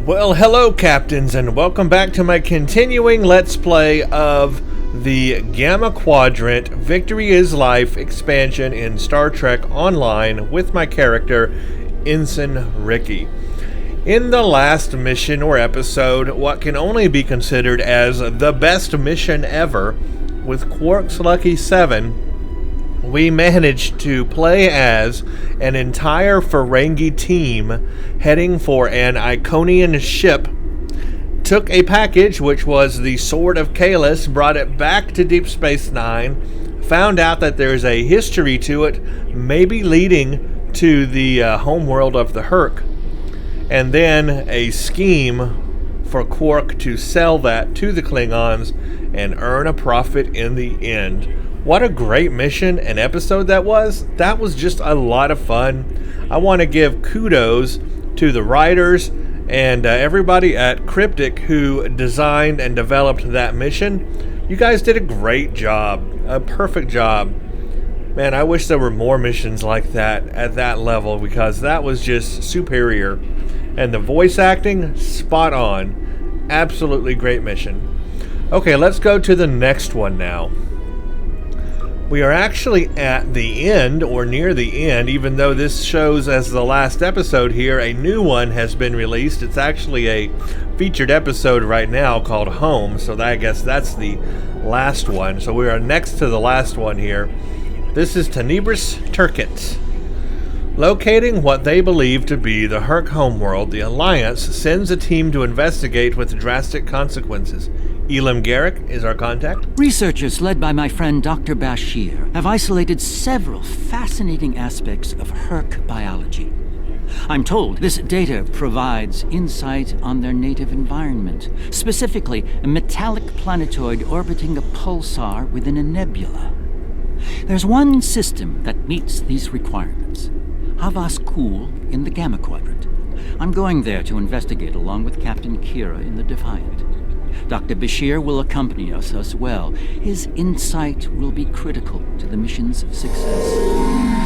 Well, hello captains, and welcome back to my continuing Let's Play of the Gamma Quadrant Victory is Life expansion in Star Trek Online with my character, Ensign Ricky. In the last mission or episode, what can only be considered as the best mission ever, with Quark's Lucky 7, we managed to play as an entire Ferengi team heading for an Iconian ship, took a package which was the Sword of Kahless, brought it back to Deep Space Nine, found out that there's a history to it, maybe leading to the homeworld of the Herc, and then a scheme for Quark to sell that to the Klingons and earn a profit in the end. What a great mission and episode that was. That was just a lot of fun. I want to give kudos to the writers and everybody at Cryptic who designed and developed that mission. You guys did a great job. A perfect job. Man, I wish there were more missions like that at that level, because that was just superior. And the voice acting, spot on. Absolutely great mission. Okay, let's go to the next one now. We are actually at the end, or near the end, even though this shows as the last episode here. A new one has been released. It's actually a featured episode right now called Home, so I guess that's the last one. So we are next to the last one here. This is Tenebris Torquent. Locating what they believe to be the Herc homeworld, the Alliance sends a team to investigate with drastic consequences. Elam Garrick is our contact. Researchers led by my friend Dr. Bashir have isolated several fascinating aspects of Herc biology. I'm told this data provides insight on their native environment, specifically a metallic planetoid orbiting a pulsar within a nebula. There's one system that meets these requirements. Havas Kul in the Gamma Quadrant. I'm going there to investigate along with Captain Kira in the Defiant. Dr. Bashir will accompany us as well. His insight will be critical to the mission's success.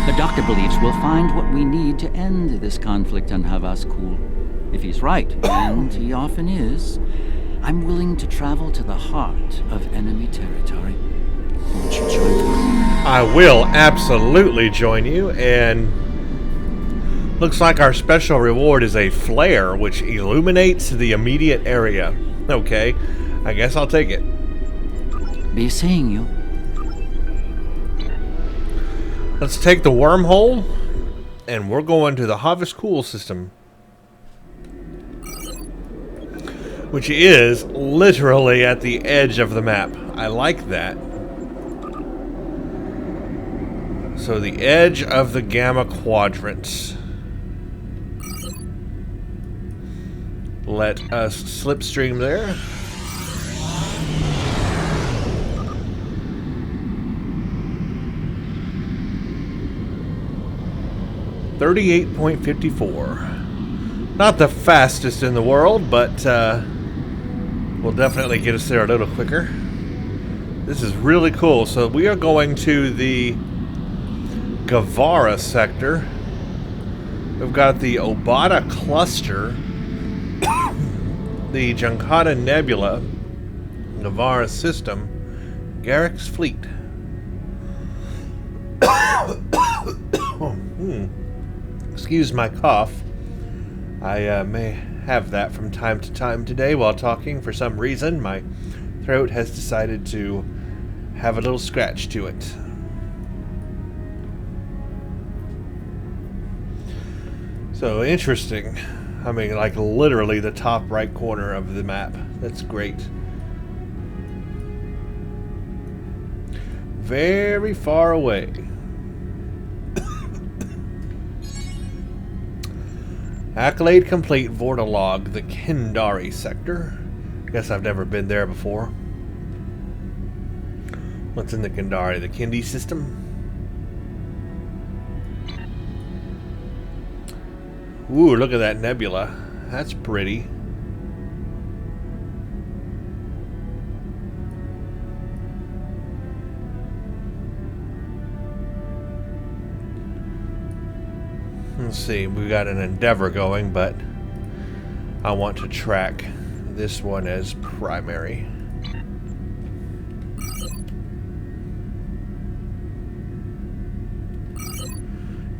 The doctor believes we'll find what we need to end this conflict on Havas Kul. If he's right, and he often is, I'm willing to travel to the heart of enemy territory. Won't you join us? I will absolutely join you, and looks like our special reward is a flare which illuminates the immediate area. Okay, I guess I'll take it. Be seeing you. Let's take the wormhole, and we're going to the Havas Kul system, which is literally at the edge of the map. I like that. So the edge of the Gamma Quadrant. Let us slipstream there. .54. Not the fastest in the world, but will definitely get us there a little quicker. This is really cool. So we are going to the Gavara sector. We've got the Obata cluster, the Jem'hadar Nebula, Gavara system, Garrick's fleet. Excuse my cough. I may have that from time to time today while talking. For some reason, my throat has decided to have a little scratch to it. So interesting. I mean, like literally the top right corner of the map. That's great. Very far away. Accolade complete. Vortalog, the Kendari sector. Guess I've never been there before. What's in the Kendari? The Kendi system? Ooh, look at that nebula. That's pretty. Let's see, we got an Endeavor going, but I want to track this one as primary.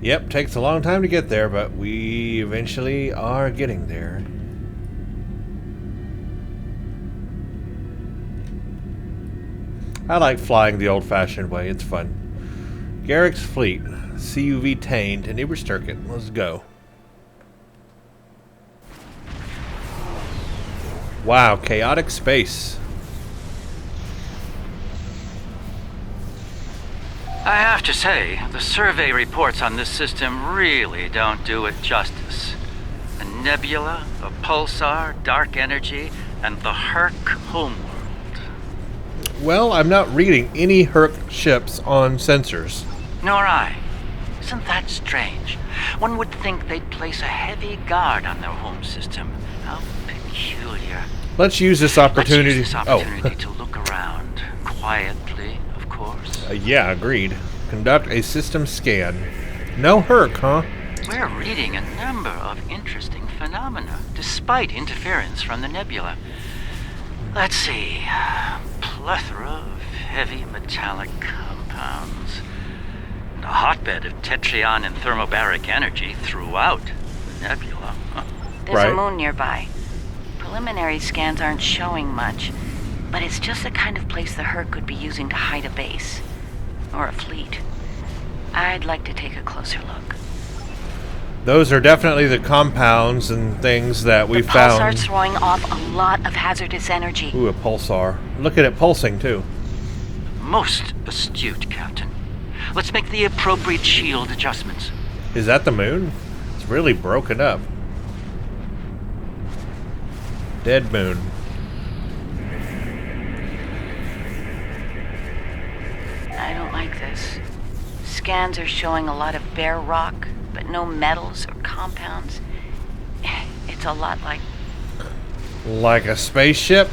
Yep, takes a long time to get there, but we eventually are getting there. I like flying the old-fashioned way. It's fun. Garrick's fleet, CUV Tained, Tenebris Torquent. Let's go. Wow, chaotic space. I have to say, the survey reports on this system really don't do it justice. A nebula, a pulsar, dark energy, and the Herc homeworld. Well, I'm not reading any Herc ships on sensors. Nor I. Isn't that strange? One would think they'd place a heavy guard on their home system. How peculiar. Let's use this opportunity. Let's use this opportunity to look around. Quietly, of course. Yeah, agreed. Conduct a system scan. No Herc, huh? We're reading a number of interesting phenomena, despite interference from the nebula. Let's see. Plethora of heavy metallic compounds. And a hotbed of tetryon and thermobaric energy throughout the nebula. There's a moon nearby. Preliminary scans aren't showing much, but it's just the kind of place the Herc could be using to hide a base. Or a fleet. I'd like to take a closer look. Those are definitely the compounds and things that we found. The pulsar's throwing off a lot of hazardous energy. Ooh, a pulsar. Look at it pulsing, too. Most astute, Captain. Let's make the appropriate shield adjustments. Is that the moon? It's really broken up. Dead moon. I don't like this. Scans are showing a lot of bare rock, but no metals or compounds. It's a lot like... Like a spaceship?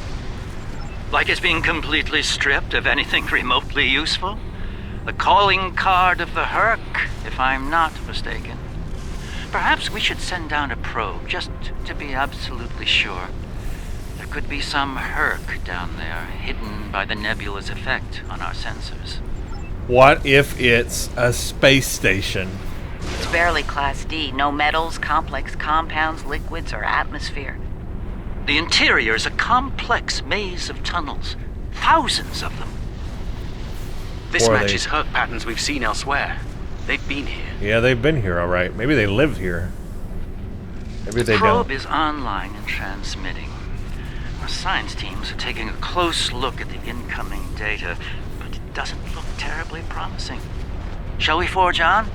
Like it's being completely stripped of anything remotely useful? The calling card of the Herc, if I'm not mistaken. Perhaps we should send down a probe, just to be absolutely sure. There could be some Herc down there, hidden by the nebula's effect on our sensors. What if it's a space station? It's barely Class D. No metals, complex compounds, liquids, or atmosphere. The interior is a complex maze of tunnels. Thousands of them. This matches Herc patterns we've seen elsewhere. They've been here. Yeah, they've been here, all right. Maybe they live here. Maybe they don't. The probe is online and transmitting. Our science teams are taking a close look at the incoming data, but it doesn't look terribly promising. Shall we forge on?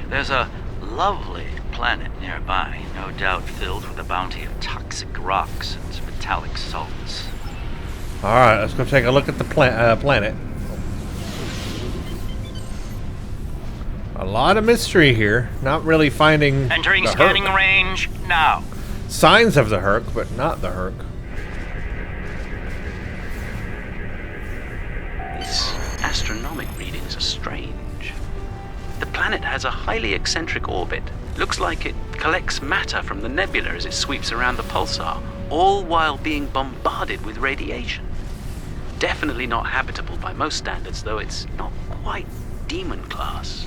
There's a lovely planet nearby, no doubt filled with a bounty of toxic rocks and metallic salts. All right, let's go take a look at the planet. A lot of mystery here. Not really finding Entering the scanning Herc. range now. Signs of the Herc, but not the Herc. These astronomic readings are strange. The planet has a highly eccentric orbit. Looks like it collects matter from the nebula as it sweeps around the pulsar, all while being bombarded with radiation. Definitely not habitable by most standards, though it's not quite demon class.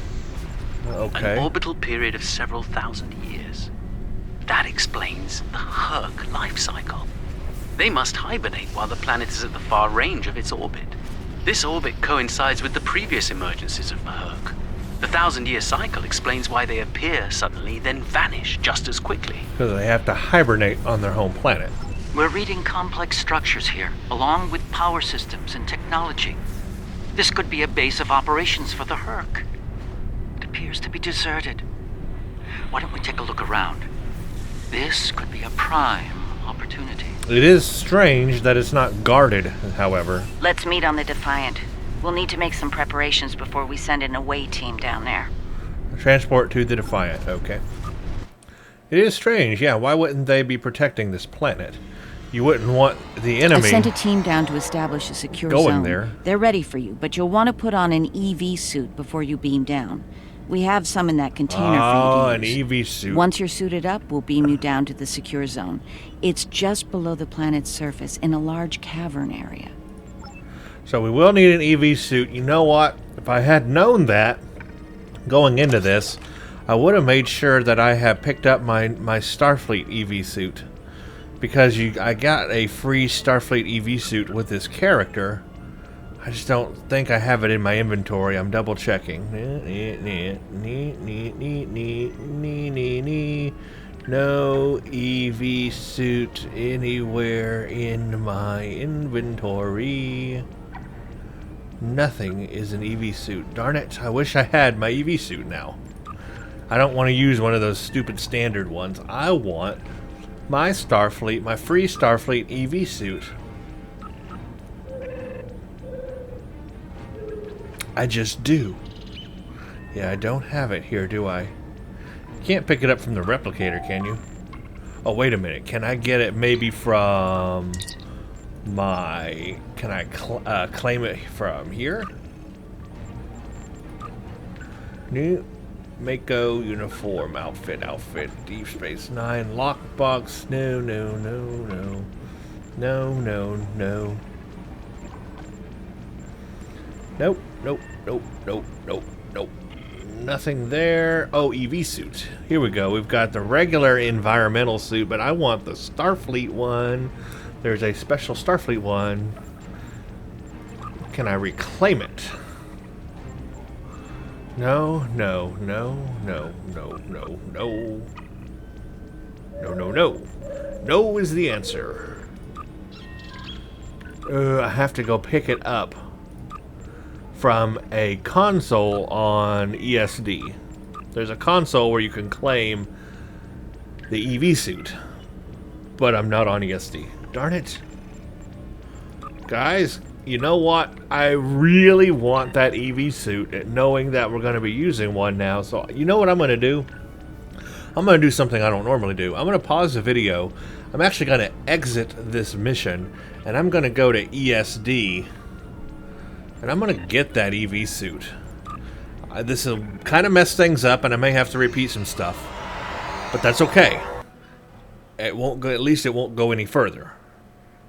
Okay. An orbital period of several thousand years. That explains the Herc life cycle. They must hibernate while the planet is at the far range of its orbit. This orbit coincides with the previous emergencies of the Herc. The 1,000-year cycle explains why they appear suddenly, then vanish just as quickly. Because they have to hibernate on their home planet. We're reading complex structures here, along with power systems and technology. This could be a base of operations for the Herc. It appears to be deserted. Why don't we take a look around? This could be a prime opportunity. It is strange that it's not guarded, however. Let's meet on the Defiant. We'll need to make some preparations before we send an away team down there. Transport to the Defiant, okay. It is strange, yeah. Why wouldn't they be protecting this planet? You wouldn't want the enemy I sent a team down to establish a secure going zone. there. They're ready for you, but you'll want to put on an EV suit before you beam down. We have some in that container Oh, for an you to use. EV suit. Once you're suited up, we'll beam you down to the secure zone. It's just below the planet's surface in a large cavern area. So we will need an EV suit. You know what? If I had known that going into this, I would have made sure that I have picked up my Starfleet EV suit. Because I got a free Starfleet EV suit with this character. I just don't think I have it in my inventory. I'm double checking. No EV suit anywhere in my inventory. Nothing is an EV suit. Darn it, I wish I had my EV suit now. I don't want to use one of those stupid standard ones. I want my Starfleet, my free Starfleet EV suit. I just do. Yeah, I don't have it here, do I? Can't pick it up from the replicator, can you? Oh, wait a minute. Can I get it maybe from my... Can I claim it from here? New Mako uniform outfit, Deep Space Nine, lockbox, no. Nope. Nothing there. Oh, EV suit. Here we go. We've got the regular environmental suit, but I want the Starfleet one. There's a special Starfleet one. Can I reclaim it? No. No is the answer. I have to go pick it up from a console on ESD. There's a console where you can claim the EV suit, but I'm not on ESD. Darn it. Guys, you know what? I really want that EV suit, knowing that we're going to be using one now. So you know what I'm going to do? I'm going to do something I don't normally do. I'm going to pause the video. I'm actually going to exit this mission, and I'm going to go to ESD, and I'm going to get that EV suit. This will kind of mess things up, and I may have to repeat some stuff, but that's okay. It won't go, at least it won't go any further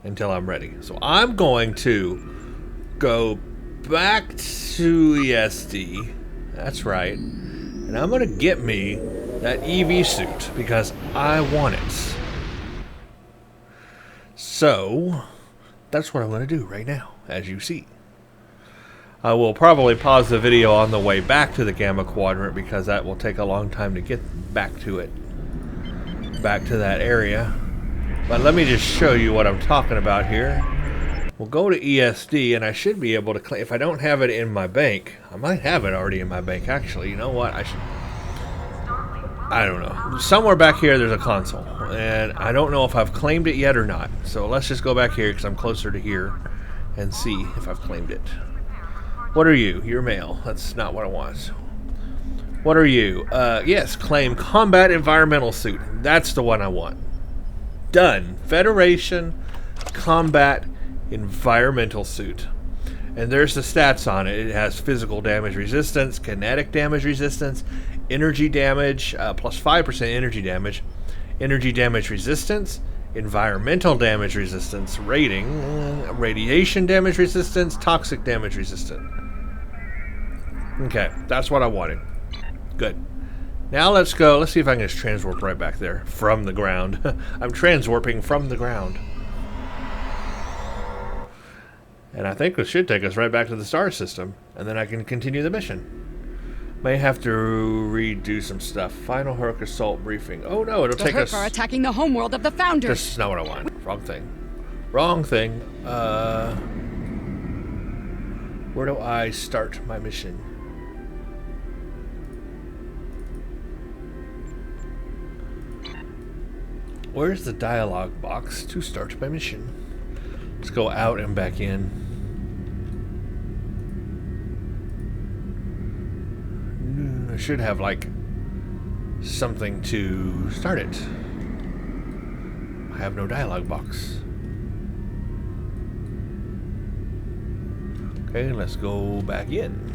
until I'm ready. So I'm going to go back to ESD. That's right. And I'm going to get me that EV suit because I want it. So that's what I'm going to do right now, as you see. I will probably pause the video on the way back to the Gamma Quadrant because that will take a long time to get back to it. Back to that area. But let me just show you what I'm talking about here. We'll go to ESD and I should be able to claim, if I don't have it in my bank, I might have it already in my bank actually. You know what? I don't know. Somewhere back here there's a console and I don't know if I've claimed it yet or not. So let's just go back here because I'm closer to here and see if I've claimed it. What are you? You're male. That's not what I want. What are you? Yes, claim combat environmental suit. That's the one I want. Done. Federation combat environmental suit. And there's the stats on it. It has physical damage resistance, kinetic damage resistance, energy damage, plus 5% energy damage resistance, environmental damage resistance rating, radiation damage resistance, toxic damage resistance. Okay, that's what I wanted. Good. Now let's go. Let's see if I can just transwarp right back there from the ground. I'm transwarping from the ground. And I think it should take us right back to the star system. And then I can continue the mission. May have to redo some stuff. Final Herc assault briefing. Oh no, it'll take us... The Herc are attacking the homeworld of the Founders. This is not what I want. Wrong thing. Wrong thing. Where do I start my mission? Where's the dialogue box to start my mission? Let's go out and back in. I should have like something to start it. I have no dialogue box. Okay, let's go back in.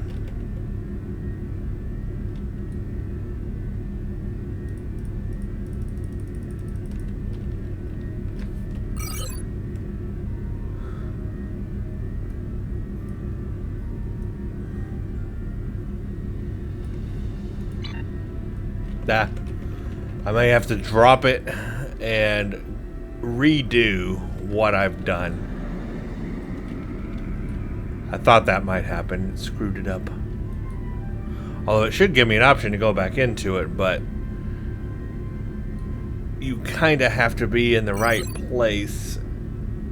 I may have to drop it and redo what I've done. I thought that might happen. It screwed it up. Although it should give me an option to go back into it, but you kind of have to be in the right place.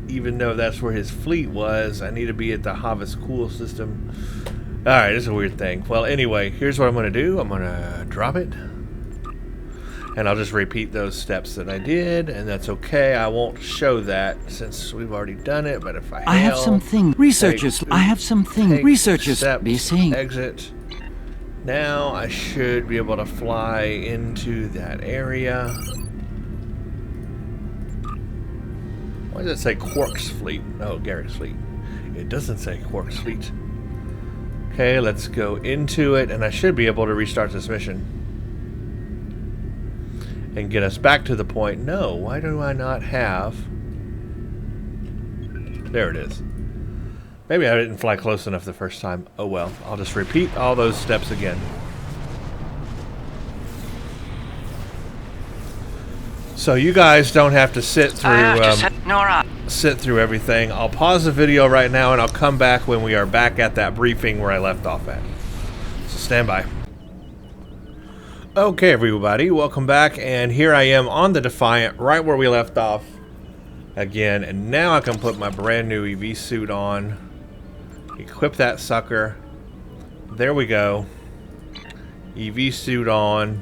Even though that's where his fleet was, I need to be at the Havas Cool system. Alright, this is a weird thing. Well, anyway, here's what I'm going to do. I'm going to drop it. And I'll just repeat those steps that I did, and that's okay. I won't show that since we've already done it, but if I have something researchers be seeing. Exit. Now I should be able to fly into that area. Why does it say Quark's fleet? Oh, Garrick's fleet. It doesn't say Quark's fleet. Okay, let's go into it, and I should be able to restart this mission. And get us back to the point. No, why do I not have... There it is. Maybe I didn't fly close enough the first time. Oh well, I'll just repeat all those steps again. So you guys don't have to sit through everything. I'll pause the video right now and I'll come back when we are back at that briefing where I left off at. So stand by. Okay, everybody, welcome back, and here I am on the Defiant, right where we left off again, and now I can put my brand new EV suit on, equip that sucker. There we go. EV suit on.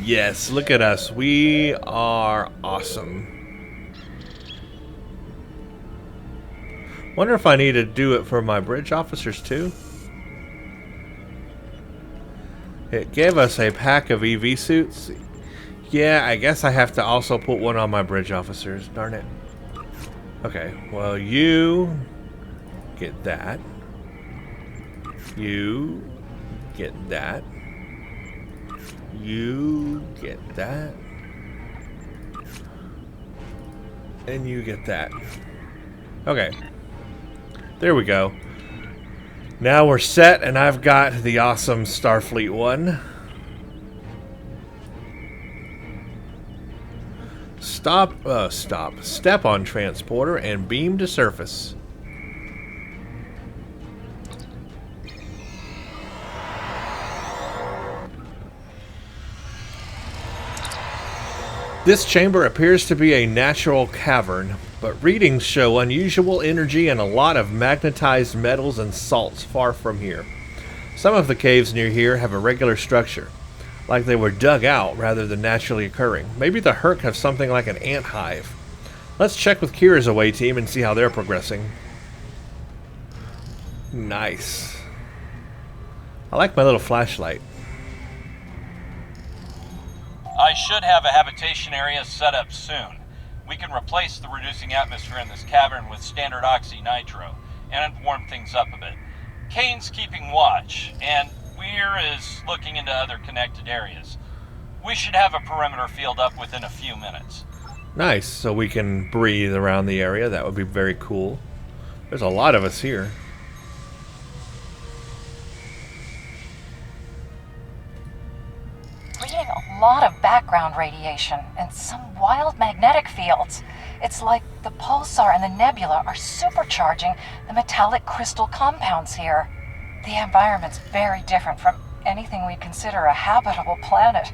Yes, look at us. We are awesome. Wonder if I need to do it for my bridge officers too? It gave us a pack of EV suits. Yeah, I guess I have to also put one on my bridge officers. Darn it. Okay, well, you get that. You get that. You get that. And you get that. Okay. There we go. Now we're set, and I've got the awesome Starfleet one. Step on transporter and beam to surface. This chamber appears to be a natural cavern, but readings show unusual energy and a lot of magnetized metals and salts far from here. Some of the caves near here have a regular structure, like they were dug out rather than naturally occurring. Maybe the Herc have something like an ant hive. Let's check with Kira's away team and see how they're progressing. Nice. I like my little flashlight. I should have a habitation area set up soon. We can replace the reducing atmosphere in this cavern with standard oxy-nitro, and warm things up a bit. Kane's keeping watch, and Weir is looking into other connected areas. We should have a perimeter field up within a few minutes. Nice, so we can breathe around the area. That would be very cool. There's a lot of us here. Reading a lot of background radiation and some wild magnetic fields. It's like the pulsar and the nebula are supercharging the metallic crystal compounds here. The environment's very different from anything we'd consider a habitable planet.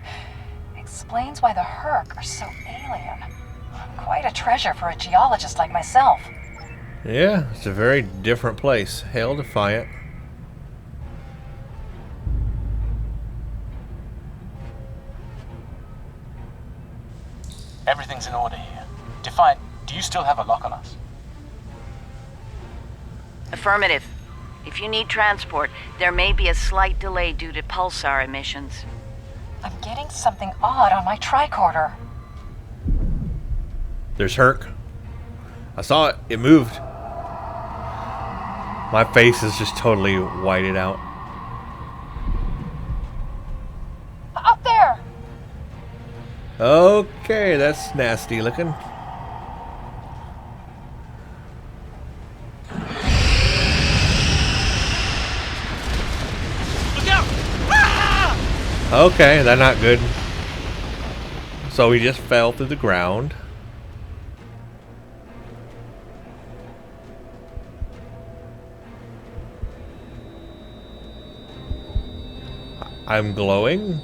Explains why the Herc are so alien. Quite a treasure for a geologist like myself. Yeah, it's a very different place. Hail Defiant. Everything's in order here. Defiant, do you still have a lock on us? Affirmative. If you need transport, there may be a slight delay due to pulsar emissions. I'm getting something odd on my tricorder. There's Herc. I saw it. It moved. My face is just totally whited out. Up there! Okay, that's nasty looking. Look out! Ah! Okay, that's not good. So we just fell through the ground. I'm glowing?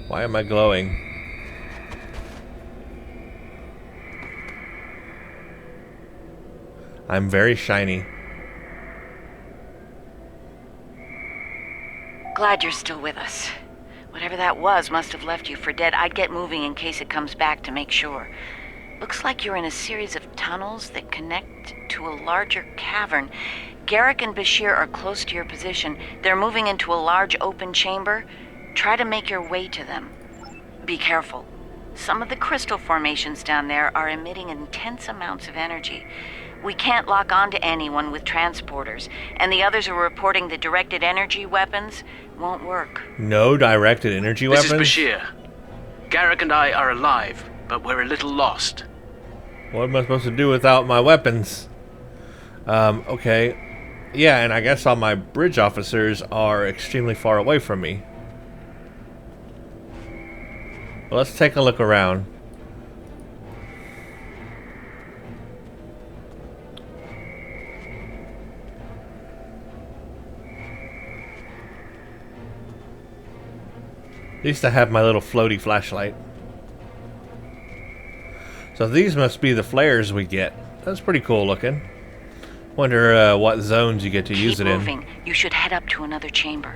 Why am I glowing? I'm very shiny. Glad you're still with us. Whatever that was must have left you for dead. I'd get moving in case it comes back to make sure. Looks like you're in a series of tunnels that connect to a larger cavern. Garrick and Bashir are close to your position. They're moving into a large open chamber. Try to make your way to them. Be careful. Some of the crystal formations down there are emitting intense amounts of energy. We can't lock onto anyone with transporters, and the others are reporting that directed energy weapons won't work. No directed energy weapons? This is Bashir. Garrick and I are alive, but we're a little lost. What am I supposed to do without my weapons? Okay. Yeah, and I guess all my bridge officers are extremely far away from me. Well, let's take a look around. At least I have my little floaty flashlight. So these must be the flares we get. That's pretty cool looking. Wonder what zones you get to use it in. Keep moving. You should head up to another chamber.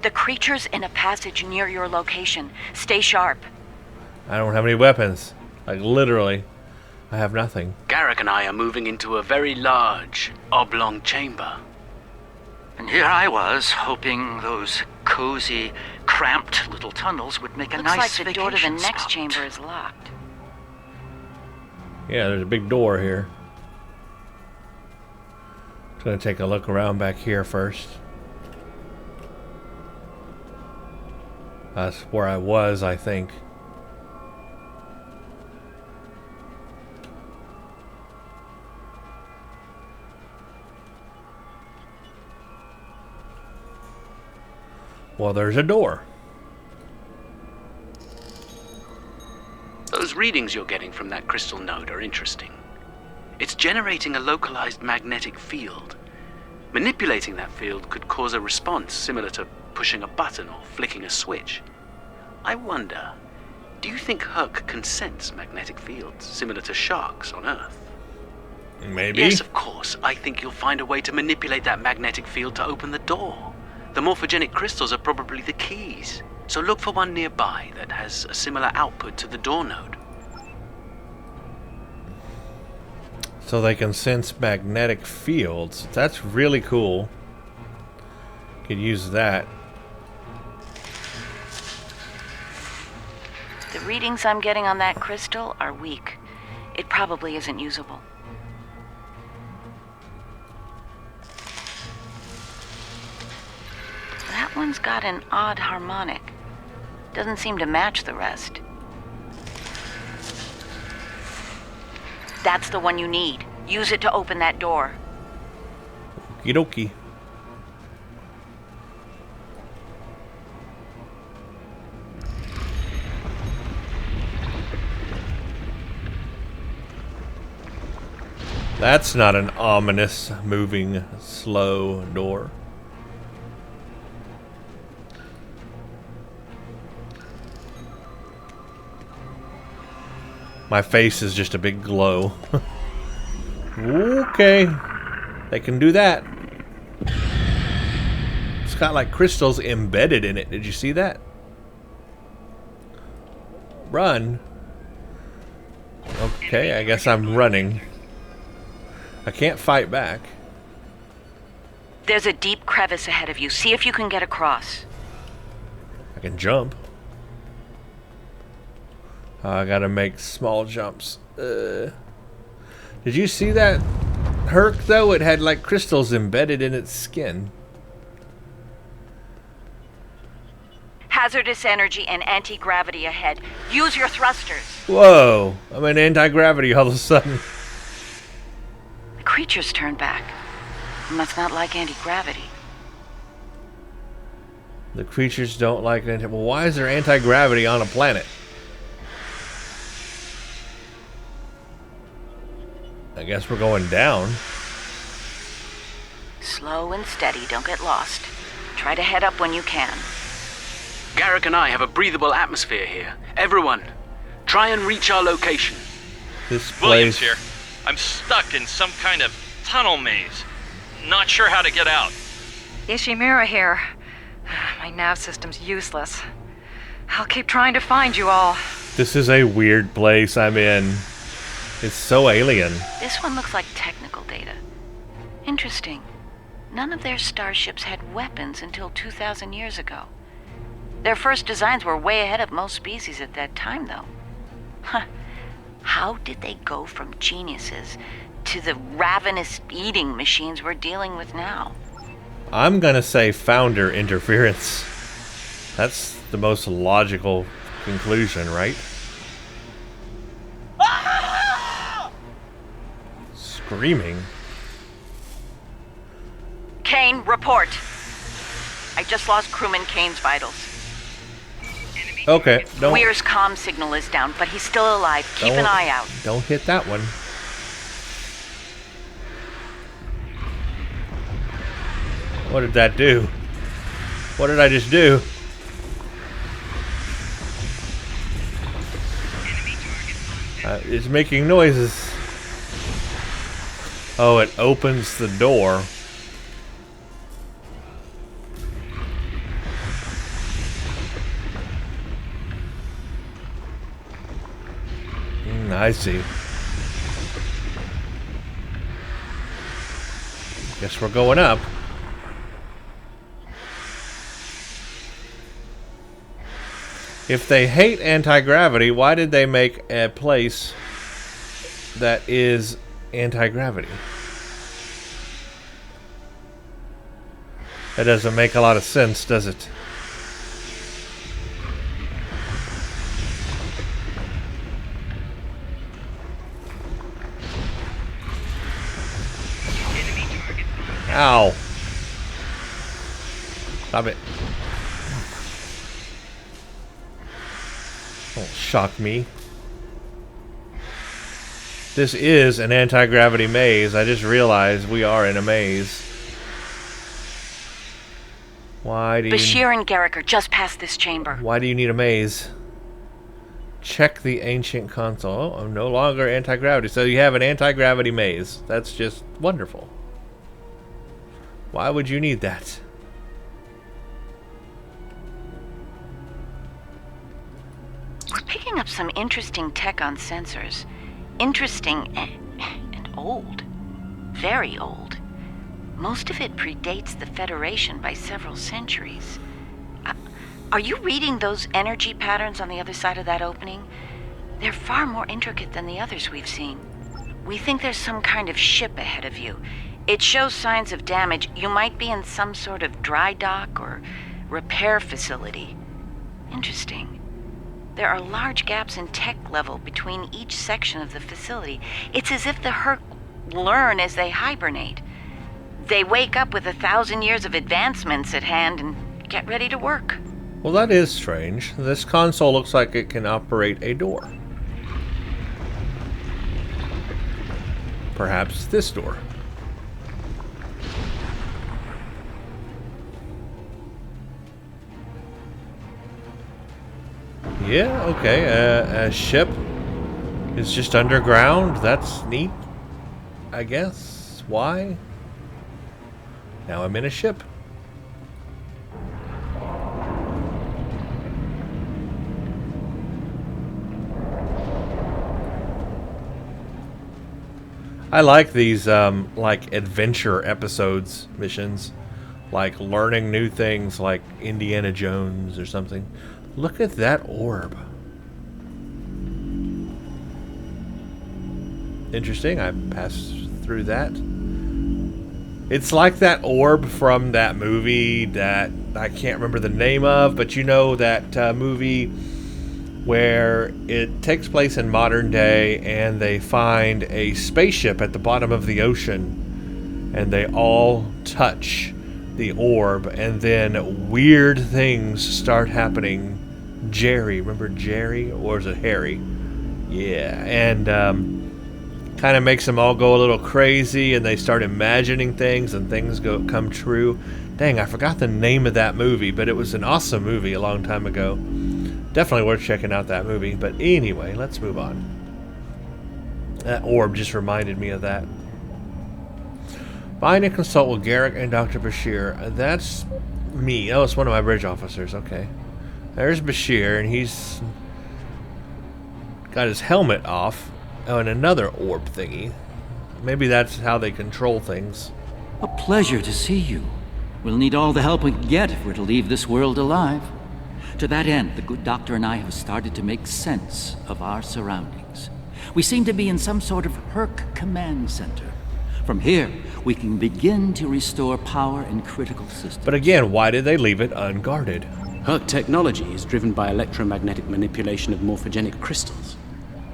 The creature's in a passage near your location. Stay sharp. I don't have any weapons. Like, literally. I have nothing. Garrick and I are moving into a very large, oblong chamber. And here I was, hoping those cozy, cramped little tunnels would make a Looks nice like the door to the vacation next spot. chamber is locked. Yeah, there's a big door here. Just gonna take a look around back here first. That's where I was, I think. Well, there's a door. Those readings you're getting from that crystal node are interesting. It's generating a localized magnetic field. Manipulating that field could cause a response similar to pushing a button or flicking a switch. I wonder, do you think Herc can sense magnetic fields similar to sharks on Earth? Maybe. Yes, of course. I think you'll find a way to manipulate that magnetic field to open the door. The morphogenic crystals are probably the keys, so look for one nearby that has a similar output to the door node. So they can sense magnetic fields. That's really cool. Could use that. The readings I'm getting on that crystal are weak. It probably isn't usable. That one's got an odd harmonic. Doesn't seem to match the rest. That's the one you need. Use it to open that door. Okie dokie. That's not an ominous, moving, slow door. My face is just a big glow. Okay. They can do that. It's got like crystals embedded in it. Did you see that? Run. Okay, I guess I'm running. I can't fight back. There's a deep crevice ahead of you. See if you can get across. I can jump. I gotta make small jumps. Did you see that Herc, though? It had like crystals embedded in its skin. Hazardous energy and anti-gravity ahead. Use your thrusters. Whoa! I'm in anti-gravity all of a sudden. creatures turned back. Must not like anti-gravity. The creatures don't like it. Well, why is there anti-gravity on a planet? I guess we're going down. Slow and steady, don't get lost. Try to head up when you can. Garrick and I have a breathable atmosphere here. Everyone, try and reach our location. This Williams place... here. I'm stuck in some kind of tunnel maze. Not sure how to get out. Ishimura here. My nav system's useless. I'll keep trying to find you all. This is a weird place I'm in. It's so alien. This one looks like technical data. Interesting. None of their starships had weapons until 2,000 years ago. Their first designs were way ahead of most species at that time, though. Huh. How did they go from geniuses to the ravenous eating machines we're dealing with now? I'm gonna say founder interference. That's the most logical conclusion, right? Screaming. Kane, report. I just lost crewman Kane's vitals. Okay, don't... Weir's comm signal is down, but he's still alive. Keep an eye out. Don't hit that one. What did that do? What did I just do? It's making noises. Oh, it opens the door. I see. Guess we're going up. If they hate anti-gravity, why did they make a place that is anti-gravity? That doesn't make a lot of sense, does it? Ow. Stop it. Don't shock me. This is an anti-gravity maze. I just realized we are in a maze. Why do you... Bashir and Garrick are just past this chamber. Why do you need a maze? Check the ancient console. Oh, no longer anti-gravity. So you have an anti-gravity maze. That's just wonderful. Why would you need that? We're picking up some interesting tech on sensors. Interesting and old. Very old. Most of it predates the Federation by several centuries. Are you reading those energy patterns on the other side of that opening? They're far more intricate than the others we've seen. We think there's some kind of ship ahead of you. It shows signs of damage. You might be in some sort of dry dock or repair facility. Interesting. There are large gaps in tech level between each section of the facility. It's as if the Herc learn as they hibernate. They wake up with 1,000 years of advancements at hand and get ready to work. Well, that is strange. This console looks like it can operate a door. Perhaps this door. Yeah, okay. A ship is just underground. That's neat, I guess. Why? Now I'm in a ship. I like these, like, adventure episodes, missions. Like, learning new things, like Indiana Jones or something. Look at that orb. Interesting, I passed through that. It's like that orb from that movie that I can't remember the name of, but you know that movie where it takes place in modern day, and they find a spaceship at the bottom of the ocean, and they all touch the orb, and then weird things start happening. Jerry, remember Jerry? Or is it Harry? Yeah, and kind of makes them all go a little crazy, and they start imagining things, and things come true. Dang, I forgot the name of that movie, but it was an awesome movie a long time ago. Definitely worth checking out that movie. But anyway, let's move on. That orb just reminded me of that. Find and consult with Garrick and Dr. Bashir. That's me. Oh, it's one of my bridge officers. Okay. There's Bashir, and he's got his helmet off. Oh, and another orb thingy. Maybe that's how they control things. A pleasure to see you. We'll need all the help we can get if we're to leave this world alive. To that end, the good doctor and I have started to make sense of our surroundings. We seem to be in some sort of Herc command center. From here, we can begin to restore power in critical systems. But again, why did they leave it unguarded? Herc technology is driven by electromagnetic manipulation of morphogenic crystals.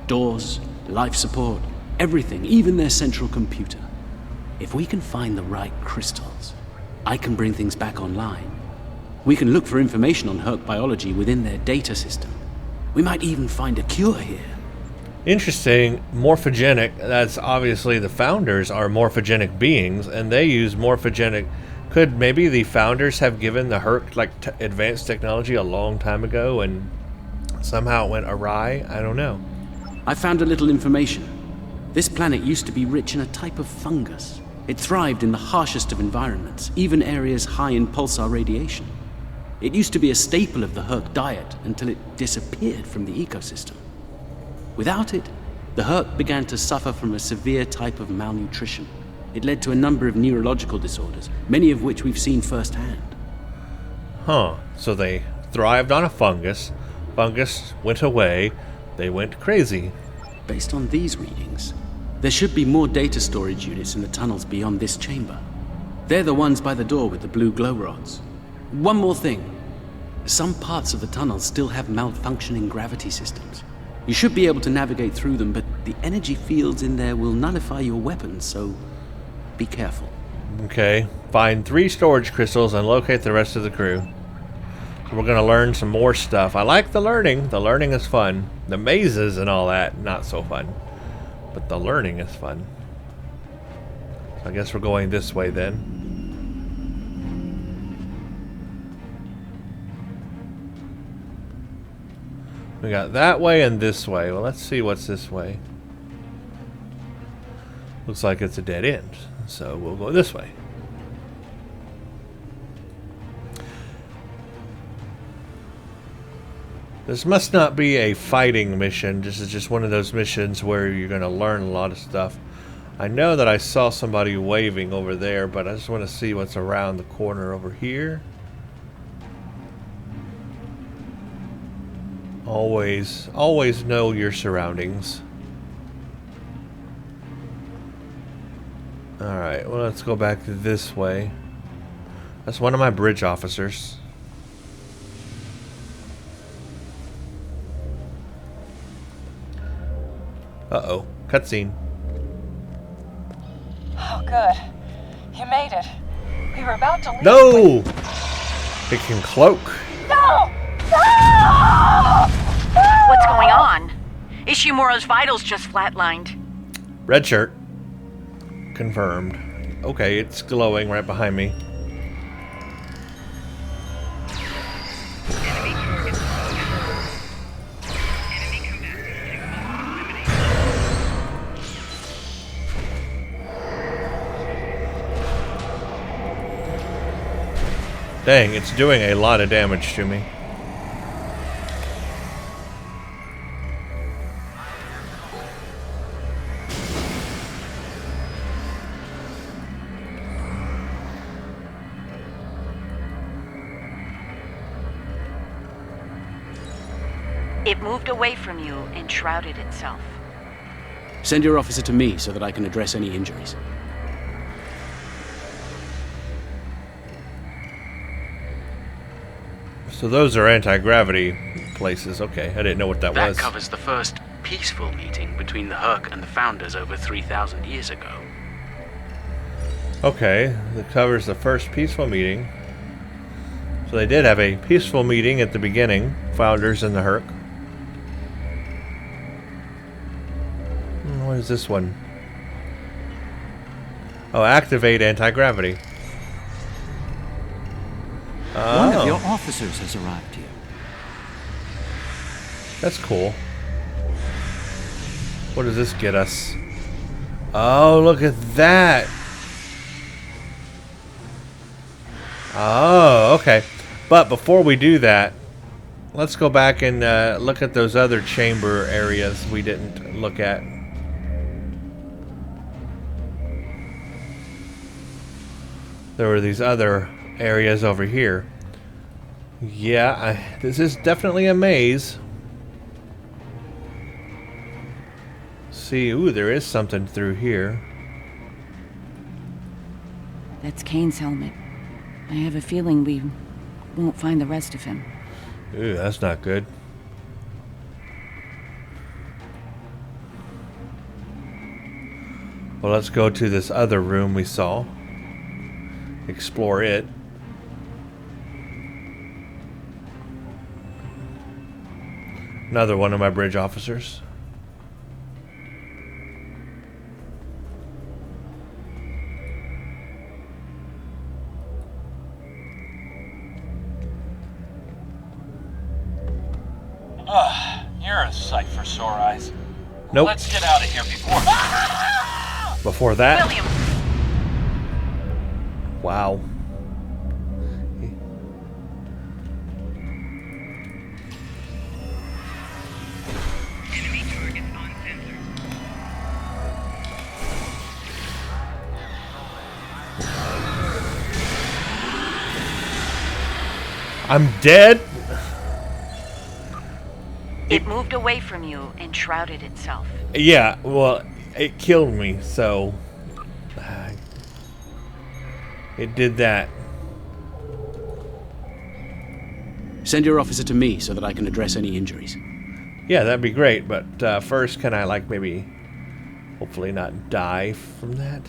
Doors, life support, everything, even their central computer. If we can find the right crystals, I can bring things back online. We can look for information on Herc biology within their data system. We might even find a cure here. Interesting. Morphogenic, that's obviously the founders are morphogenic beings, and they use morphogenic. Could maybe the founders have given the Herc advanced technology a long time ago and somehow it went awry? I don't know. I found a little information. This planet used to be rich in a type of fungus. It thrived in the harshest of environments, even areas high in pulsar radiation. It used to be a staple of the Herc diet until it disappeared from the ecosystem. Without it, the Herc began to suffer from a severe type of malnutrition. It led to a number of neurological disorders, many of which we've seen firsthand. Huh, so they thrived on a fungus. Fungus went away. They went crazy. Based on these readings, there should be more data storage units in the tunnels beyond this chamber. They're the ones by the door with the blue glow rods. One more thing. Some parts of the tunnel still have malfunctioning gravity systems. You should be able to navigate through them, but the energy fields in there will nullify your weapons, so be careful. Okay. Find 3 storage crystals and locate the rest of the crew. So we're going to learn some more stuff. I like the learning. The learning is fun. The mazes and all that, not so fun. But the learning is fun. So I guess we're going this way then. We got that way and this way. Well, let's see what's this way. Looks like it's a dead end. So we'll go this way. This must not be a fighting mission. This is just one of those missions where you're going to learn a lot of stuff. I know that I saw somebody waving over there, but I just want to see what's around the corner over here. Always know your surroundings. Alright, well, let's go back this way. That's one of my bridge officers. Uh-oh. Cutscene. Oh, good. You made it. We were about to leave. No! It can cloak. No! No! What's going on? Ishimura's vitals just flatlined. Red shirt. Confirmed. Okay, it's glowing right behind me. Dang, it's doing a lot of damage to me. It moved away from you and shrouded itself. Send your officer to me so that I can address any injuries. So those are anti-gravity places. Okay, I didn't know what that That was. covers the first peaceful meeting between the Herc and the Founders over 3,000 years ago. Okay, that covers the first peaceful meeting. So they did have a peaceful meeting at the beginning, Founders and the Herc. What is this one? Oh, activate anti-gravity. One of your officers has arrived here. That's cool. What does this get us? Oh, look at that. Oh, okay. But before we do that, let's go back and look at those other chamber areas we didn't look at. There were these other areas over here. Yeah, this is definitely a maze. See, ooh, there is something through here. That's Kane's helmet. I have a feeling we won't find the rest of him. Ooh, that's not good. Well, let's go to this other room we saw. Explore it. Another one of my bridge officers. You're a sight for sore eyes. Nope. Let's get out of here before... Before that... William! Wow. Enemy target on sensor. I'm dead? It moved away from you and shrouded itself. Yeah, well, it killed me, so... It did that. Send your officer to me so that I can address any injuries. Yeah, that'd be great, but first, can I, like, maybe... Hopefully not die from that?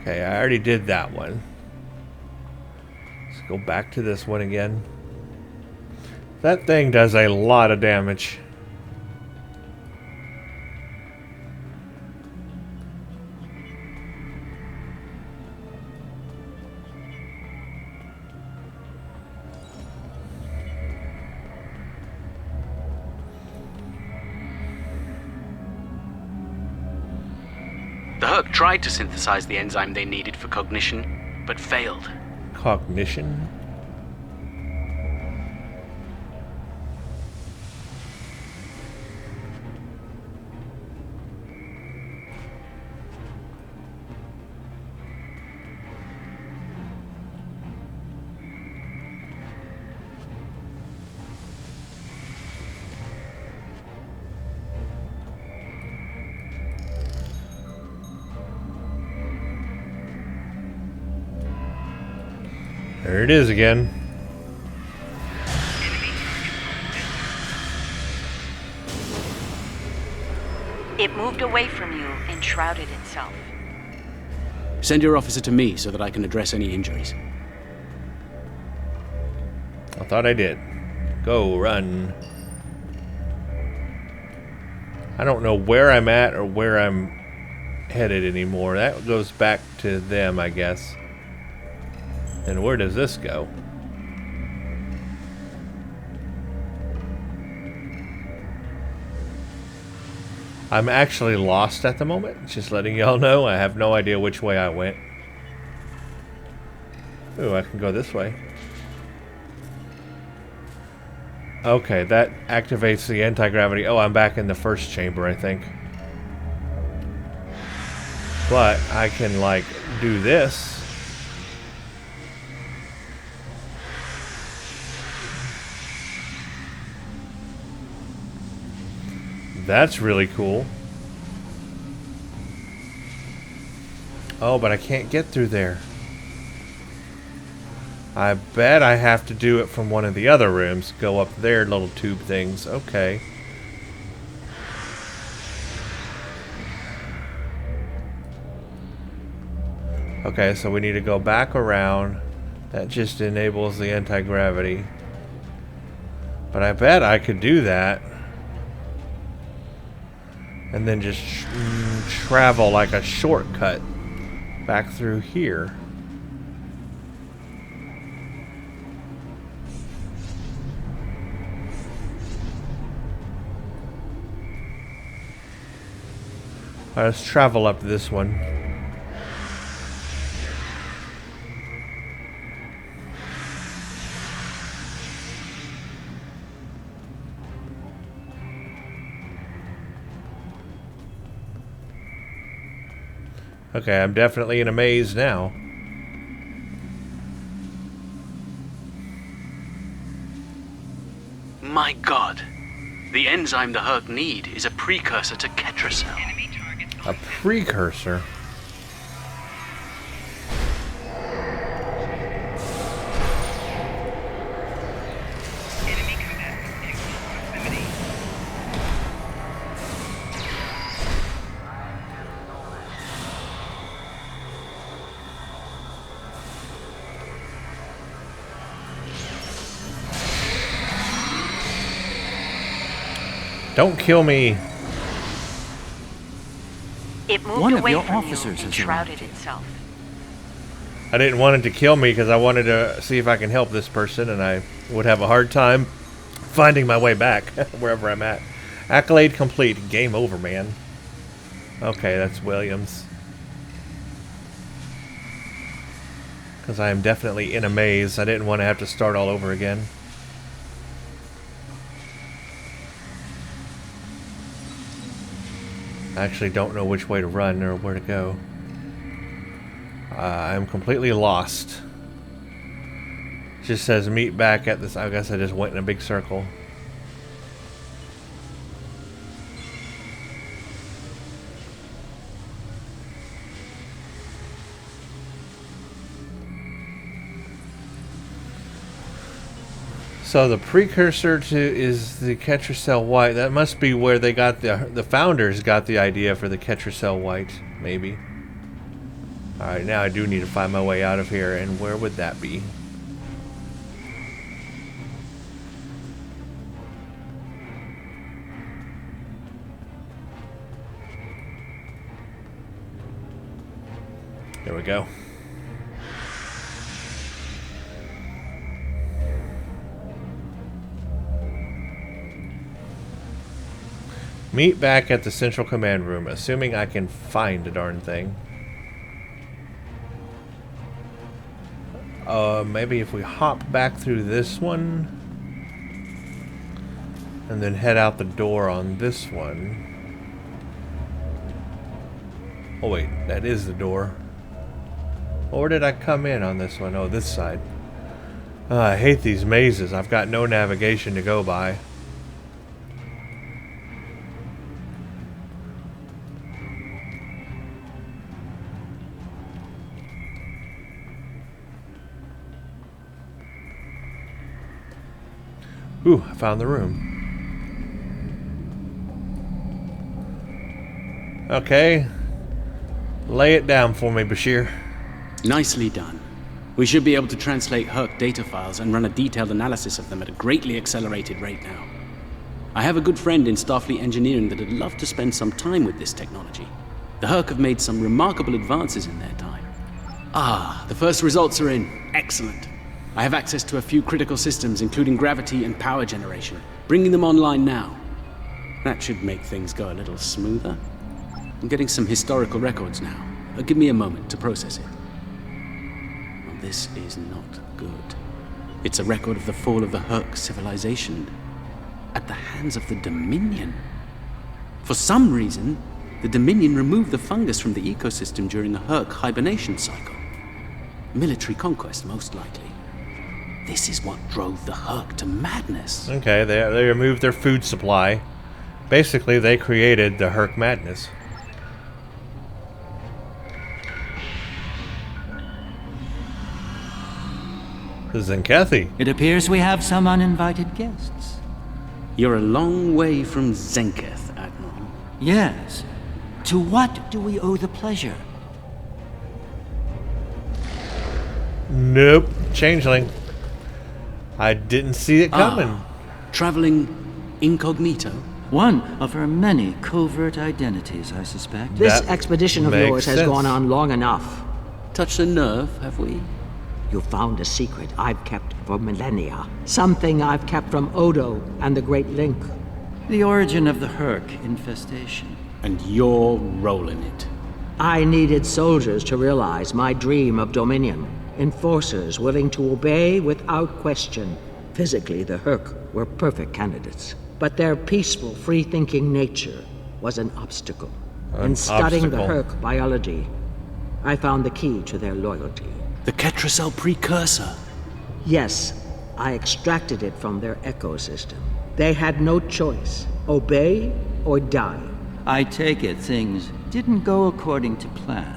Okay, I already did that one. Let's go back to this one again. That thing does a lot of damage. The Herc tried to synthesize the enzyme they needed for cognition, but failed. Cognition? There it is again. It moved away from you and shrouded itself. Send your officer to me so that I can address any injuries. I thought I did. Go, run. I don't know where I'm at or where I'm headed anymore. That goes back to them, I guess. And where does this go? I'm actually lost at the moment. Just letting y'all know. I have no idea which way I went. Ooh, I can go this way. Okay, that activates the anti-gravity. Oh, I'm back in the first chamber, I think. But I can, like, do this. That's really cool. Oh, but I can't get through there. I bet I have to do it from one of the other rooms. Go up their little tube things. Okay. Okay, so we need to go back around. That just enables the anti-gravity. But I bet I could do that. And then just travel like a shortcut back through here. Alright, let's travel up this one. Okay, I'm definitely in a maze now. My god. The enzyme the Herc need is a precursor to Ketracel. A precursor? Don't kill me. It moved One of away your from officers you and has shrouded arrived. itself. I didn't want it to kill me because I wanted to see if I can help this person, and I would have a hard time finding my way back wherever I'm at. Accolade complete. Game over, man. Okay, that's Williams. Because I am definitely in a maze. I didn't want to have to start all over again. I actually don't know which way to run or where to go. I'm completely lost. It just says meet back at this. I guess I just went in a big circle. So the precursor to is the Ketracel White. That must be where they got the founders got the idea for the Ketracel White, maybe. All right, now I do need to find my way out of here, and where would that be? There we go. Meet back at the central command room, assuming I can find a darn thing. Maybe if we hop back through this one and then head out the door on this one. Oh wait, that is the door. Or did I come in on this one? Oh, this side. I hate these mazes. I've got no navigation to go by. Ooh, I found the room. Okay. Lay it down for me, Bashir. Nicely done. We should be able to translate Herc data files and run a detailed analysis of them at a greatly accelerated rate now. I have a good friend in Starfleet Engineering that would love to spend some time with this technology. The Herc have made some remarkable advances in their time. Ah, the first results are in. Excellent. I have access to a few critical systems, including gravity and power generation. Bringing them online now. That should make things go a little smoother. I'm getting some historical records now. Give me a moment to process it. Well, this is not good. It's a record of the fall of the Herc civilization at the hands of the Dominion. For some reason, the Dominion removed the fungus from the ecosystem during a Herc hibernation cycle. Military conquest, most likely. This is what drove the Herc to madness. Okay, they removed their food supply. Basically, they created the Herc madness. Zenkethi. It appears we have some uninvited guests. You're a long way from Zenketh, Admiral. Yes. To what do we owe the pleasure? Nope. Changeling. I didn't see it coming. Traveling incognito? One of her many covert identities, I suspect. This That expedition of makes yours has sense. gone on long enough. Touched a nerve, have we? You found a secret I've kept for millennia. Something I've kept from Odo and the Great Link. The origin of the Herc infestation. And you're rolling it. I needed soldiers to realize my dream of dominion. Enforcers willing to obey without question. Physically, the Herc were perfect candidates. But their peaceful, free-thinking nature was an obstacle. In studying the Herc biology, I found the key to their loyalty. The Ketracel precursor. Yes, I extracted it from their ecosystem. They had no choice. Obey or die. I take it things didn't go according to plan.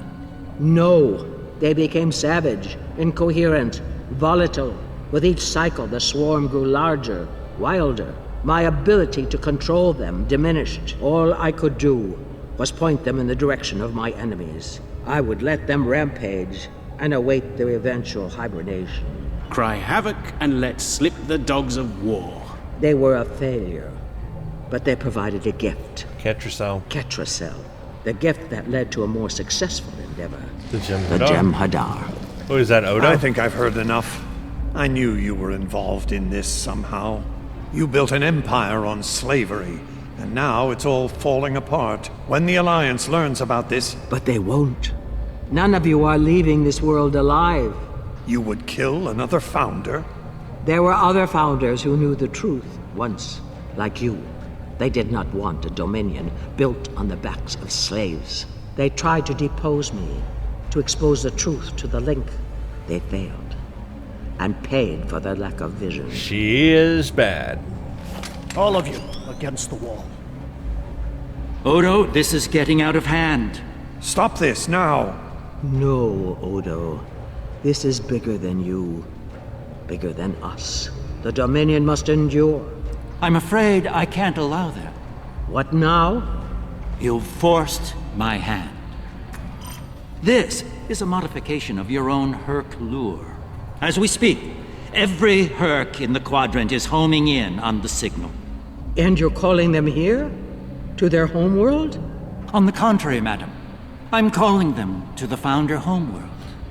No, they became savage, incoherent, volatile. With each cycle, the swarm grew larger, wilder. My ability to control them diminished. All I could do was point them in the direction of my enemies. I would let them rampage and await their eventual hibernation. Cry havoc and let slip the dogs of war. They were a failure, but they provided a gift. Ketracel. Ketracel. The gift that led to a more successful endeavor. The The jem'hadar. jem'hadar. What is that, Odo? I think I've heard enough. I knew you were involved in this somehow. You built an empire on slavery, and now it's all falling apart. When the Alliance learns about this, But they won't. None of you are leaving this world alive. you would kill another founder? There were other founders who knew the truth once, like you. They did not want a dominion built on the backs of slaves. They tried to depose me, to expose the truth to the Link. They failed, and paid for their lack of vision. She is bad. All of you against the wall. Odo, this is getting out of hand. Stop this now! No, Odo. This is bigger than you. Bigger than us. The Dominion must endure. I'm afraid I can't allow that. What now? You've forced my hand. This is a modification of your own Herc lure. As we speak, every Herc in the quadrant is homing in on the signal. And you're calling them here? To their homeworld? On the contrary, madam. I'm calling them to the Founder homeworld.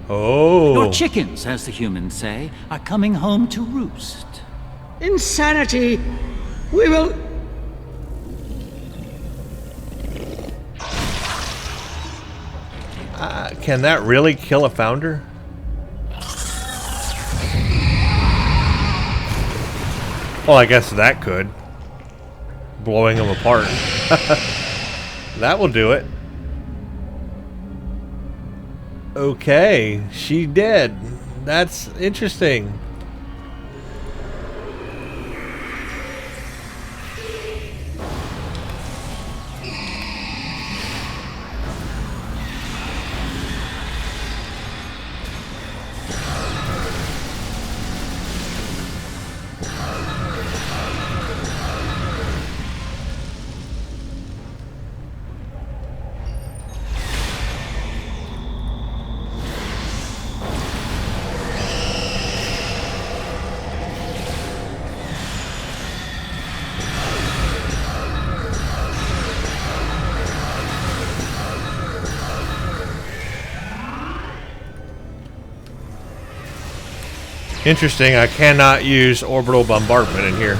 Oh. Your chickens, as the humans say, are coming home to roost. Insanity! We will... Can that really kill a founder? Well, I guess that could. Blowing them apart. That will do it. Okay, she did. That's interesting. Interesting, I cannot use orbital bombardment in here.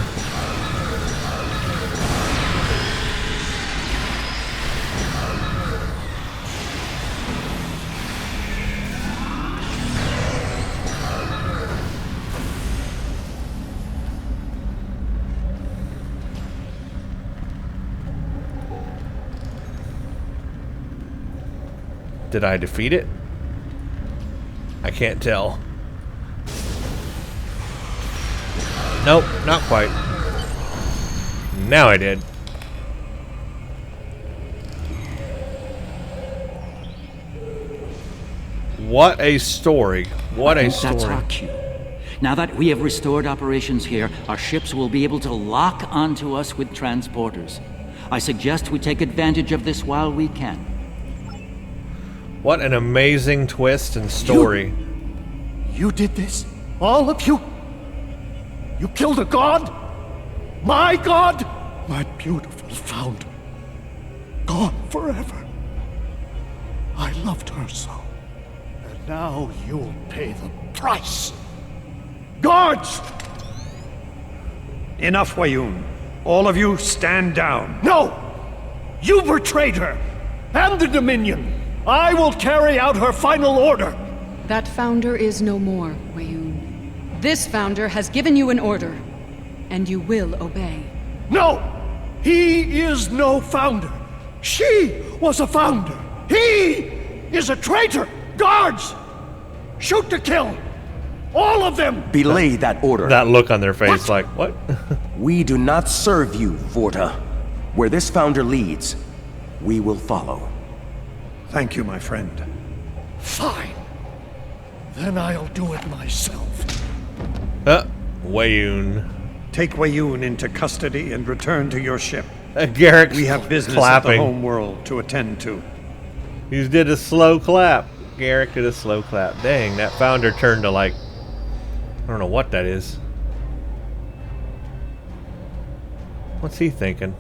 Did I defeat it? I can't tell. Nope, not quite. Now I did. What a story. What a story. That's our cue. Now that we have restored operations here, our ships will be able to lock onto us with transporters. I suggest we take advantage of this while we can. What an amazing twist and story. You did this? All of you? You killed a god? My god? My beautiful founder. Gone forever. I loved her so. And now you'll pay the price. Guards! Enough, Weyoun. All of you, stand down. No! You betrayed her! And the Dominion! I will carry out her final order! That founder is no more, Weyoun. This founder has given you an order, and you will obey. No! He is no founder. She was a founder. He is a traitor! Guards! Shoot to kill! All of them! Belay that order. That look on their face, like, what? We do not serve you, Vorta. Where this founder leads, we will follow. Thank you, my friend. Fine. Then I'll do it myself. Weyoun. Take Weyoun into custody and return to your ship. Garrick's We have business clapping. at the home world to attend to. He did a slow clap. Garrick did a slow clap. Dang, that founder turned to like... I don't know what that is. What's he thinking?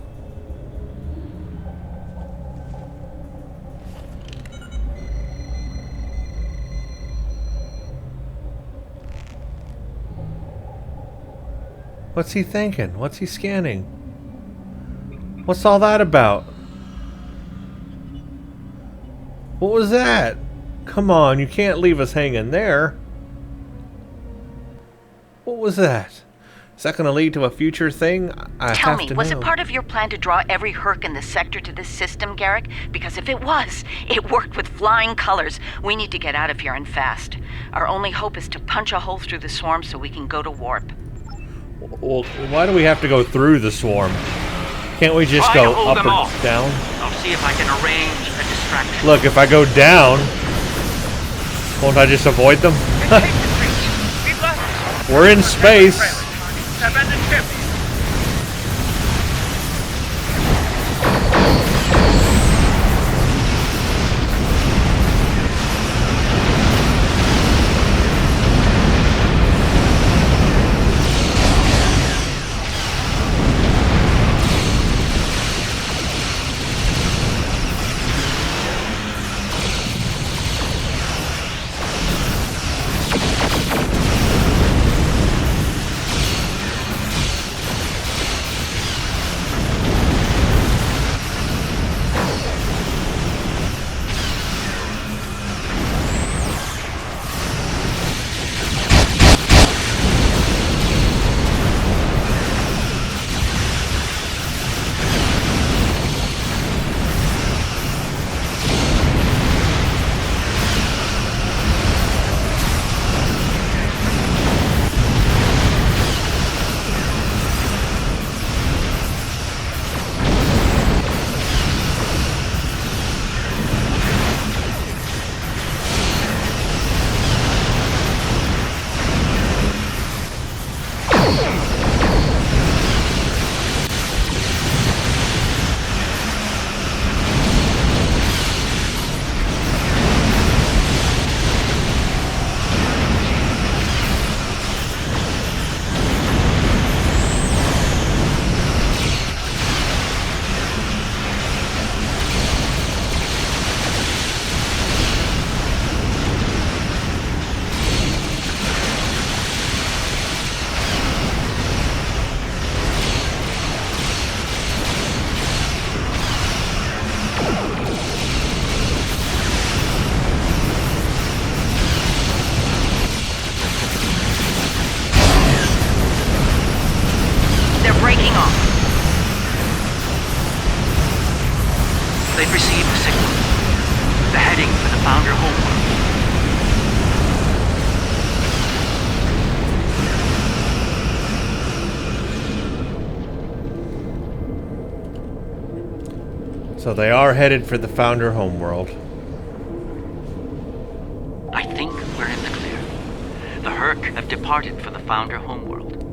What's he thinking? What's he scanning? What's all that about? What was that? Come on, you can't leave us hanging there. What was that? Is that going to lead to a future thing? Tell me, was know. it part of your plan to draw every Herc in the sector to this system, Garrick? Because if it was, it worked with flying colors. We need to get out of here and fast. Our only hope is to punch a hole through the swarm so we can go to warp. Well, why do we have to go through the swarm? Can't we just go up or down? I'll see if I can arrange a distraction. Look, if I go down, won't I just avoid them? We're in space. Abandoned ship. They've received the signal. They're heading for the Founder homeworld. So they are headed for the Founder homeworld. I think we're in the clear. The Herc have departed for the Founder homeworld.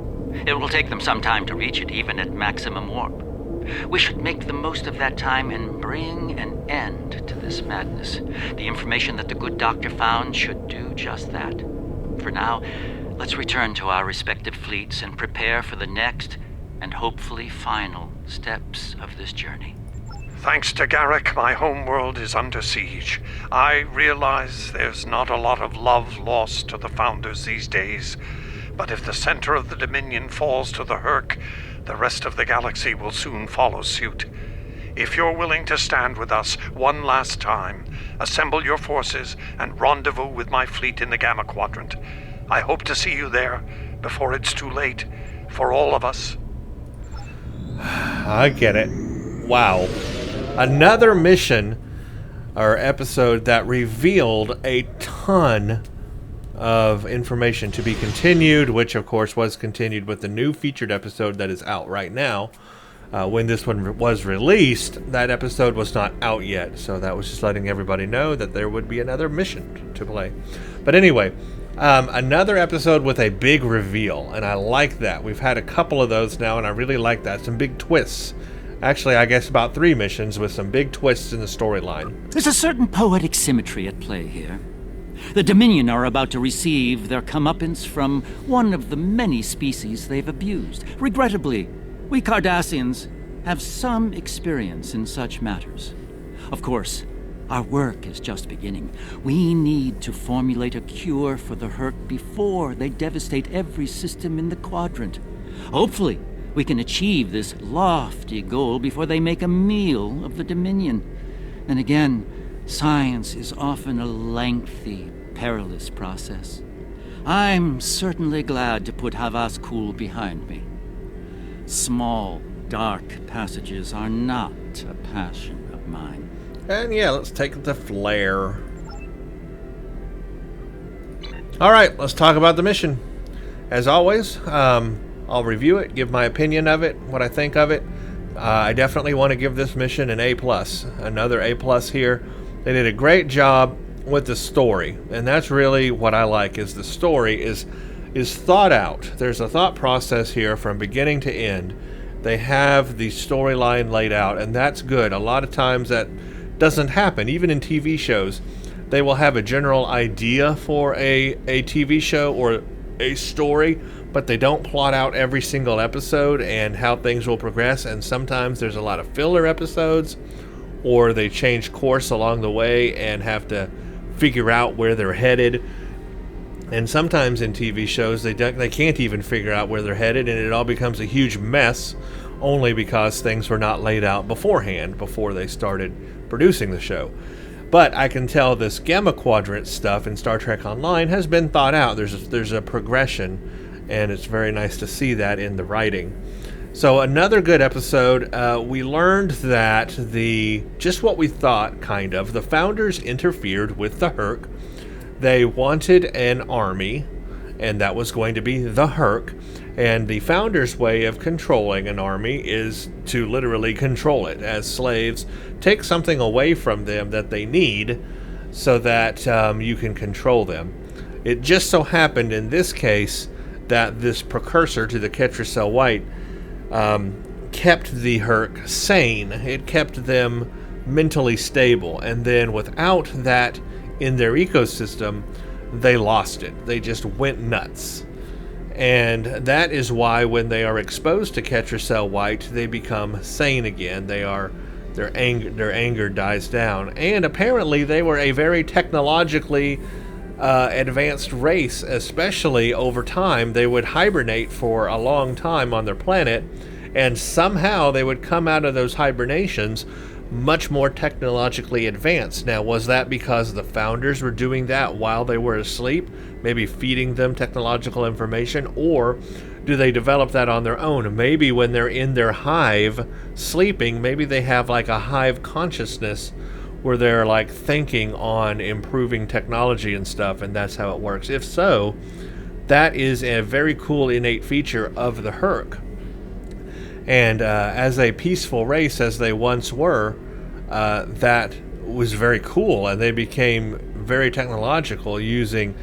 It will take them some time to reach it, even at maximum warp. We should make the most of that time and bring an end to this madness. The information that the good doctor found should do just that. For now, let's return to our respective fleets and prepare for the next and hopefully final steps of this journey. Thanks to Garrick, my homeworld is under siege. I realize there's not a lot of love lost to the Founders these days, but if the center of the Dominion falls to the Herc, the rest of the galaxy will soon follow suit. If you're willing to stand with us one last time, assemble your forces and rendezvous with my fleet in the Gamma Quadrant. I hope to see you there before it's too late for all of us. I get it. Wow. Another mission or episode that revealed a ton of information to be continued, which of course was continued with the new featured episode that is out right now. When this one was released, that episode was not out yet, so that was just letting everybody know that there would be another mission to play. But anyway, another episode with a big reveal, and I like that. We've had a couple of those now, and I really like that. Some big twists. Actually, I guess about 3 missions with some big twists in the storyline. There's a certain poetic symmetry at play here. The Dominion are about to receive their comeuppance from one of the many species they've abused. Regrettably, we Cardassians have some experience in such matters. Of course, our work is just beginning. We need to formulate a cure for the Herc before they devastate every system in the quadrant. Hopefully, we can achieve this lofty goal before they make a meal of the Dominion. And again, science is often a lengthy, perilous process. I'm certainly glad to put Havas Kul behind me. Small, dark passages are not a passion of mine. And yeah, let's take the flare. Alright, let's talk about the mission. As always, I'll review it, give my opinion of it, what I think of it. I definitely want to give this mission an A+. Another A+ here. They did a great job with the story, and that's really what I like, is the story is thought out. There's a thought process here from beginning to end. They have the storyline laid out, and that's good. A lot of times that doesn't happen, even in TV shows. They will have a general idea for a TV show or a story, but they don't plot out every single episode and how things will progress, and sometimes there's a lot of filler episodes, or they change course along the way and have to figure out where they're headed. And sometimes in TV shows they can't even figure out where they're headed, and it all becomes a huge mess only because things were not laid out beforehand before they started producing the show. But I can tell this Gamma Quadrant stuff in Star Trek Online has been thought out. There's a progression, and it's very nice to see that in the writing. So another good episode. We learned that just what we thought, kind of. The Founders interfered with the Herc. They wanted an army, and that was going to be the Herc. And the Founders' way of controlling an army is to literally control it as slaves. Take something away from them that they need so that you can control them. It just so happened in this case that this precursor to the Ketracel White kept the Herc sane. It kept them mentally stable. And then without that in their ecosystem, they lost it. They just went nuts. And that is why when they are exposed to Ketracel White, they become sane again. Their anger dies down. And apparently they were a very technologically advanced race, especially over time. They would hibernate for a long time on their planet, and somehow they would come out of those hibernations much more technologically advanced. Now, was that because the Founders were doing that while they were asleep, maybe feeding them technological information, or do they develop that on their own? Maybe when they're in their hive sleeping, maybe they have like a hive consciousness where they're like thinking on improving technology and stuff, and that's how it works. If so, that is a very cool innate feature of the Herc. And as a peaceful race as they once were, that was very cool, and they became very technological, using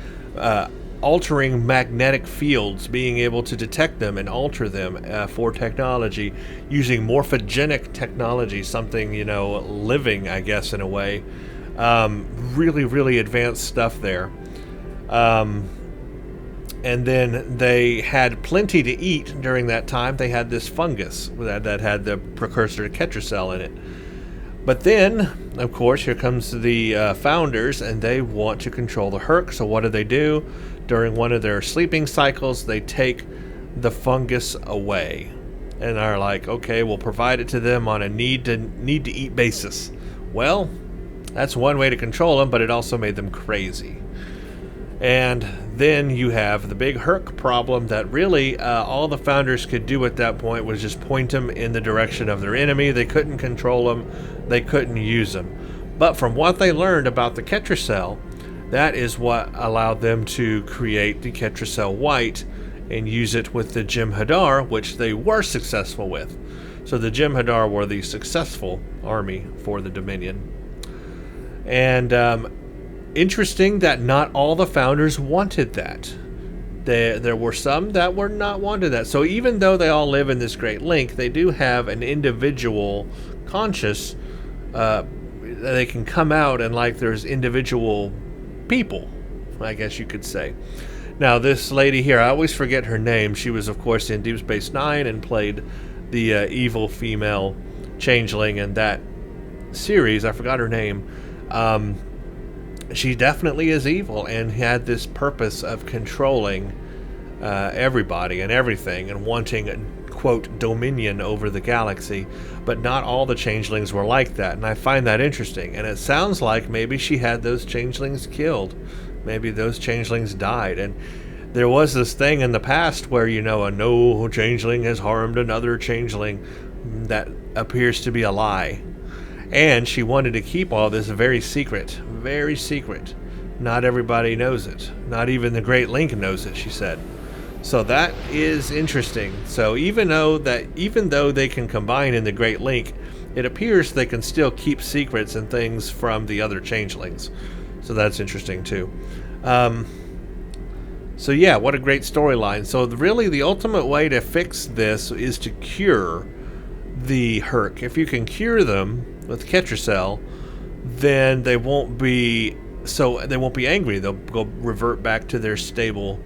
altering magnetic fields, being able to detect them and alter them for technology, using morphogenic technology, something, living, I guess, in a way. Really, really advanced stuff there. And then they had plenty to eat during that time. They had this fungus that had the precursor to Ketracel in it. But then, of course, here comes the founders, and they want to control the Herc. So what do? During one of their sleeping cycles, they take the fungus away. And are like, okay, we'll provide it to them on a need-to-eat basis. Well, that's one way to control them, but it also made them crazy. And then you have the big Herc problem that really all the founders could do at that point was just point them in the direction of their enemy. They couldn't control them. They couldn't use them. But from what they learned about the Ketracel, that is what allowed them to create the Ketracel White and use it with the jem'hadar, which they were successful with. So the jem'hadar were the successful army for the Dominion. And interesting that not all the founders wanted that. There were some that were not wanted that. So even though they all live in this Great Link, they do have an individual conscious. They can come out and like there's individual people, I guess you could say. Now this lady here, I always forget her name. She was of course in Deep Space Nine and played the evil female changeling in that series. I forgot her name. She definitely is evil and had this purpose of controlling everybody and everything and wanting, quote, dominion over the galaxy. But not all the changelings were like that, and I find that interesting. And it sounds like maybe she had those changelings killed. Maybe those changelings died. And there was this thing in the past where, a no changeling has harmed another changeling. That appears to be a lie. And she wanted to keep all this very secret. Very secret. Not everybody knows it. Not even the Great Link knows it, she said. So that is interesting. So even though they can combine in the Great Link, it appears they can still keep secrets and things from the other changelings. So that's interesting too. So yeah, what a great storyline. So really the ultimate way to fix this is to cure the Herc. If you can cure them with Ketracel, then they won't be angry. They'll go revert back to their stable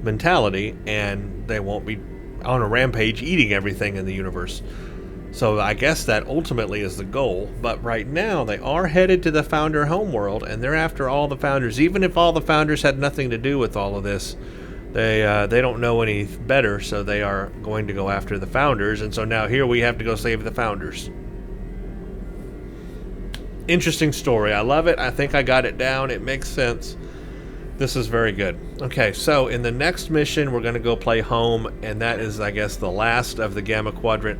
mentality, and they won't be on a rampage eating everything in the universe. So I guess that ultimately is the goal. But right now they are headed to the Founder homeworld, and they're after all the Founders. Even if all the Founders had nothing to do with all of this, they don't know any better, so they are going to go after the Founders. And so now here we have to go save the Founders. Interesting story. I love it. I think I got it down. It makes sense. This is very good. Okay, so in the next mission, we're going to go play home, and that is, I guess, the last of the Gamma Quadrant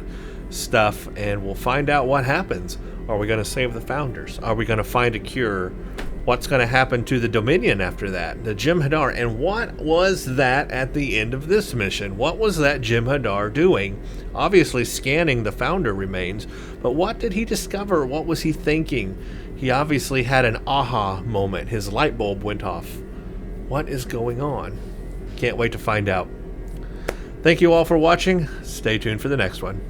stuff, and we'll find out what happens. Are we going to save the Founders? Are we going to find a cure? What's going to happen to the Dominion after that? The jem'hadar. And what was that at the end of this mission? What was that jem'hadar doing? Obviously scanning the Founder remains, but what did he discover? What was he thinking? He obviously had an aha moment. His light bulb went off. What is going on? Can't wait to find out. Thank you all for watching. Stay tuned for the next one.